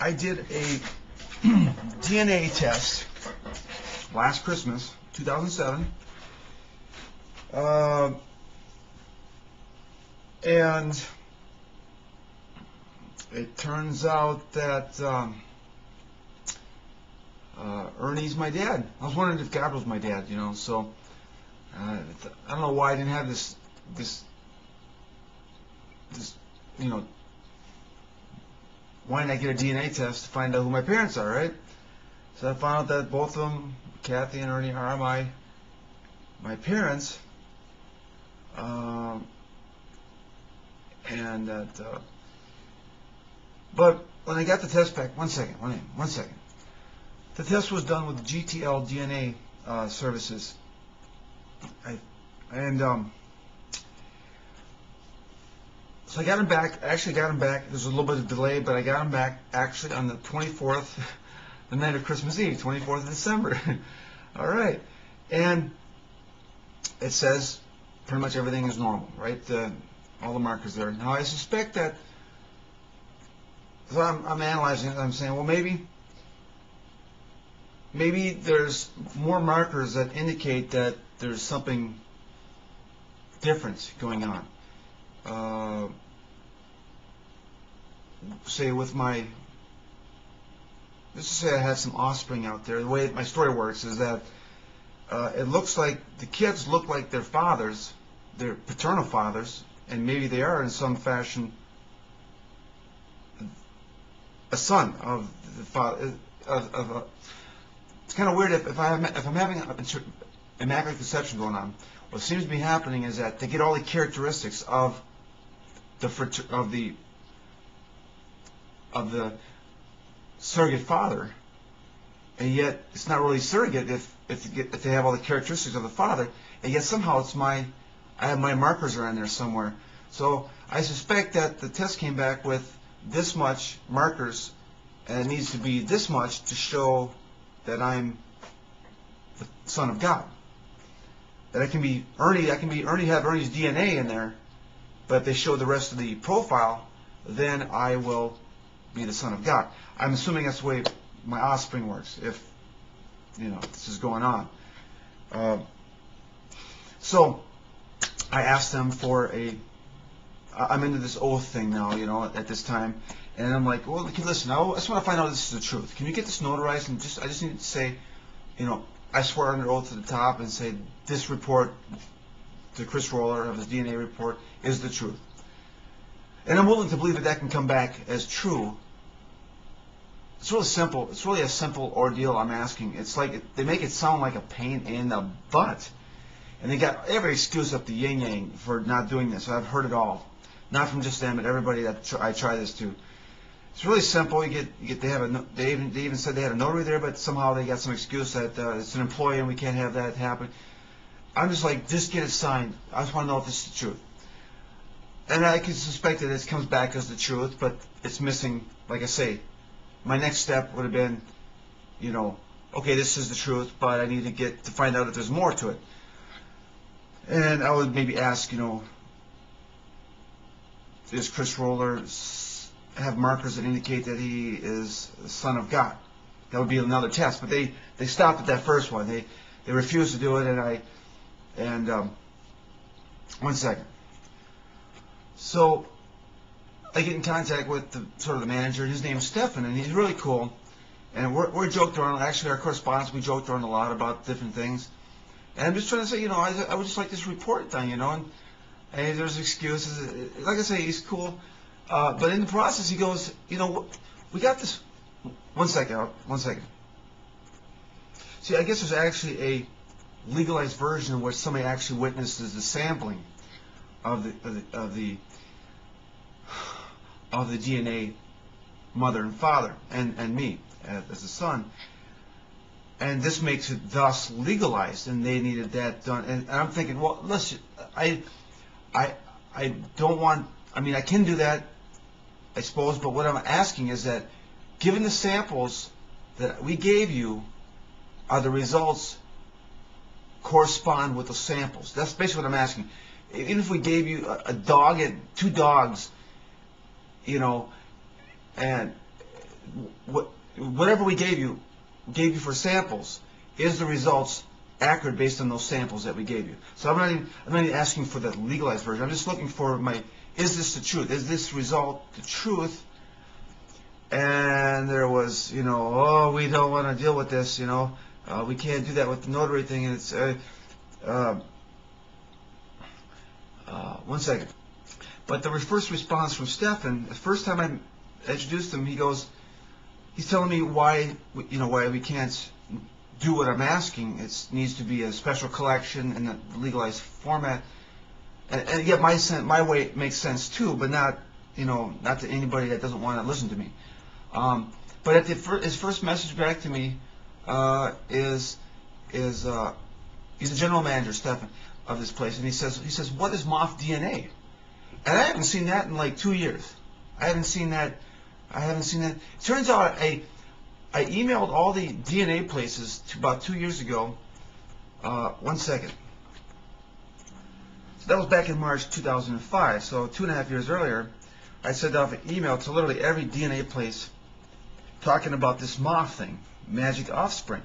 I did a DNA test last Christmas, 2007, and it turns out that Ernie's my dad. I was wondering if God was my dad, so I don't know why I didn't have this, why didn't I get a DNA test to find out who my parents are, right? So I found out that both of them, Kathy and Ernie, are my parents, and that. But when I got the test back, one second. The test was done with GTL DNA services, so I got them back. I actually got them back. There's a little bit of delay, but I got them back actually on the 24th, the night of Christmas Eve, 24th of December. All right, and it says pretty much everything is normal, right? All the markers there. Now I suspect that. So I'm analyzing it. I'm saying, well, maybe there's more markers that indicate that there's something different going on. Say with let's just say I had some offspring out there. The way my story works is that it looks like the kids look like their fathers, their paternal fathers, and maybe they are in some fashion a son of the father. It's kind of weird if I'm having an immaculate conception going on. What seems to be happening is that they get all the characteristics of the surrogate father, and yet it's not really surrogate if they have all the characteristics of the father, and yet somehow I have my markers around there somewhere. So I suspect that the test came back with this much markers, and it needs to be this much to show that I'm the Son of God. That I can be Ernie, have Ernie's DNA in there, but if they show the rest of the profile, then I will be the Son of God. I'm assuming that's the way my offspring works, if this is going on. So I asked them for I'm into this oath thing now, at this time, and I'm like, well, listen, I just want to find out if this is the truth. Can you get this notarized? And I just need to say, I swear under oath to the top and say this report, the Chris Roller of his DNA report, is the truth. And I'm willing to believe that can come back as true. It's really simple. It's really a simple ordeal I'm asking. It's like they make it sound like a pain in the butt. And they got every excuse up the yin-yang for not doing this. I've heard it all. Not from just them, but everybody that I try this to. It's really simple. They even said they had a notary there, but somehow they got some excuse that it's an employee and we can't have that happen. I'm just like, just get it signed. I just want to know if this is the truth. And I can suspect that this comes back as the truth, but it's missing, like I say, my next step would have been, okay, this is the truth, but I need to find out if there's more to it. And I would maybe ask, does Chris Roller have markers that indicate that he is the Son of God? That would be another test. But they stopped at that first one. They refused to do it, and one second. So I get in contact with the manager. His name is Stefan, and he's really cool. And we're joked around. Actually, our correspondence, we joked around a lot about different things. And I'm just trying to say, I would just like this report done, and there's excuses. Like I say, he's cool. But in the process, he goes, we got this. One second. See, I guess there's actually a legalized version in which somebody actually witnesses the sampling of the DNA, mother and father, and me as a son. And this makes it thus legalized, and they needed that done. And I'm thinking, well, listen, I don't want. I mean, I can do that, I suppose. But what I'm asking is that, given the samples that we gave you, are the results correspond with the samples? That's basically what I'm asking. Even if we gave you a dog and two dogs, and whatever we gave you for samples, is the results accurate based on those samples that we gave you? So I'm not even asking for the legalized version. I'm just looking for is this the truth? Is this result the truth? And there was, oh, we don't want to deal with this, we can't do that with the notary thing. And it's, one second. But the first response from Stefan, the first time I introduced him, he's telling me why we can't do what I'm asking. It needs to be a special collection in a legalized format. And yet my way makes sense too, but not to anybody that doesn't want to listen to me. But at his first message back to me is he's the general manager, Stefan, of this place, and he says, what is moth DNA? And I haven't seen that in like 2 years. I haven't seen that. It turns out I emailed all the DNA places about 2 years ago. One second. So that was back in March 2005. So 2.5 years earlier, I sent out an email to literally every DNA place talking about this moth thing, magic offspring,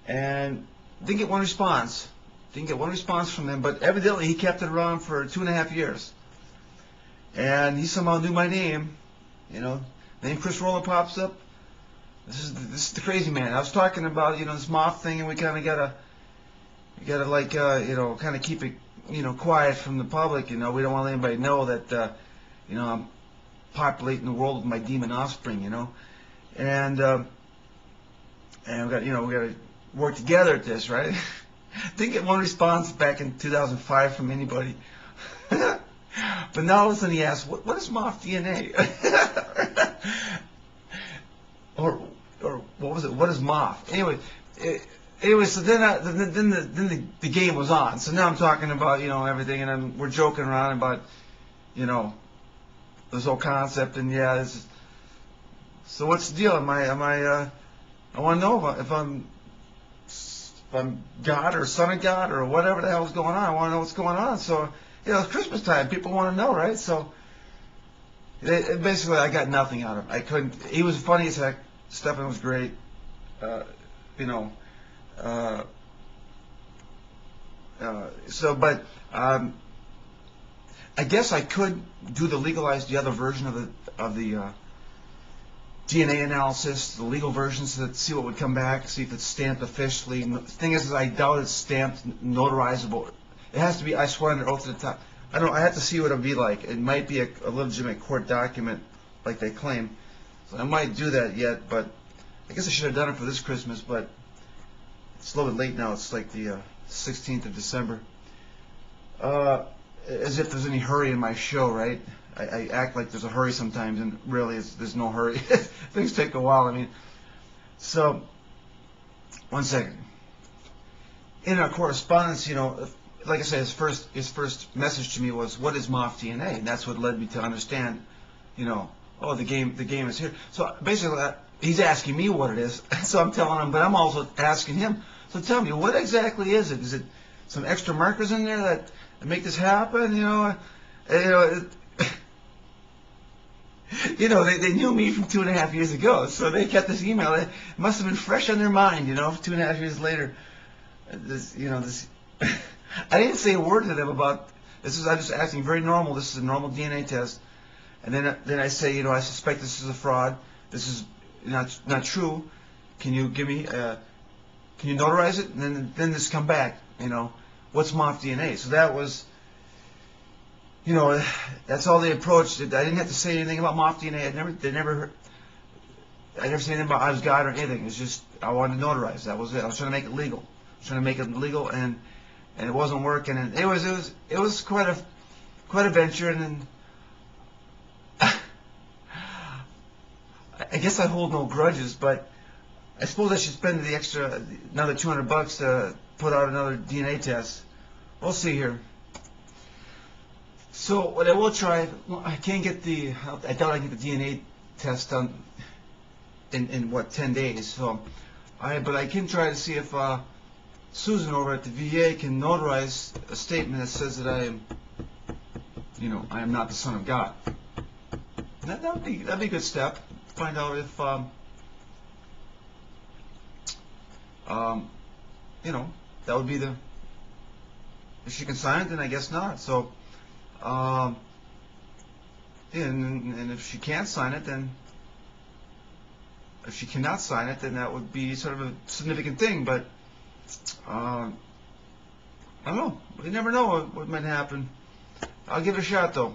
and didn't get one response. Didn't get one response from them, but evidently he kept it around for 2.5 years. And he somehow knew my name, name Chris Roller pops up. This is the crazy man. I was talking about, this moth thing, and we kind of gotta like, kind of keep it, quiet from the public. We don't want anybody to know that, I'm populating the world with my demon offspring, and we got to work together at this, right? Didn't get one response back in 2005 from anybody. But now all of a sudden he asks, what is moth DNA? or what was it? What is moth? Anyway, so then the game was on. So now I'm talking about everything, and we're joking around about this whole concept, and so what's the deal? I want to know if I'm God or son of God or whatever the hell's going on. I want to know what's going on. So, it's Christmas time. People want to know, right? So, basically, I got nothing out of him. I couldn't. He was funny as heck. Stefan was great. But I guess I could do the other version of the DNA analysis, the legal versions, to see what would come back, see if it's stamped officially. The thing is I doubt it's stamped, notarizable. It has to be, I swear under oath to the top. I have to see what it would be like. It might be a legitimate court document, like they claim. So I might do that yet, but I guess I should have done it for this Christmas, but it's a little bit late now. It's like the 16th of December. As if there's any hurry in my show, right? I act like there's a hurry sometimes, and really there's no hurry. Things take a while. So, one second. In our correspondence, like I said, his first message to me was, "What is moth DNA?" And that's what led me to understand, oh, the game is here. So basically, he's asking me what it is. So I'm telling him, but I'm also asking him. So tell me, what exactly is it? Is it some extra markers in there that make this happen? They knew me from 2.5 years ago, so they kept this email. It must have been fresh on their mind, 2.5 years later. I didn't say a word to them about this. I'm just acting very normal. This is a normal DNA test, and then I say, I suspect this is a fraud. This is not true. Can you give me? Can you notarize it? And then this come back. What's moth DNA? So that was. That's all they approached. I didn't have to say anything about moth DNA. I never said anything about I was God or anything. It's just I wanted to notarize. That was it. I was trying to make it legal. And it wasn't working. And it was quite a venture. And then I guess I hold no grudges, but I suppose I should spend another $200 to put out another DNA test. We'll see here. So what I will try, I can't get I doubt I can get the DNA test done in 10 days. So, but I can try to see if Susan over at the VA can notarize a statement that says that I am not the Son of God. That'd be a good step. find out if, you know, that would be the, if she can sign it, then I guess not. So, and if she can't sign it, then, if she cannot sign it, then that would be sort of a significant thing. But I don't know. You never know what might happen. I'll give it a shot, though.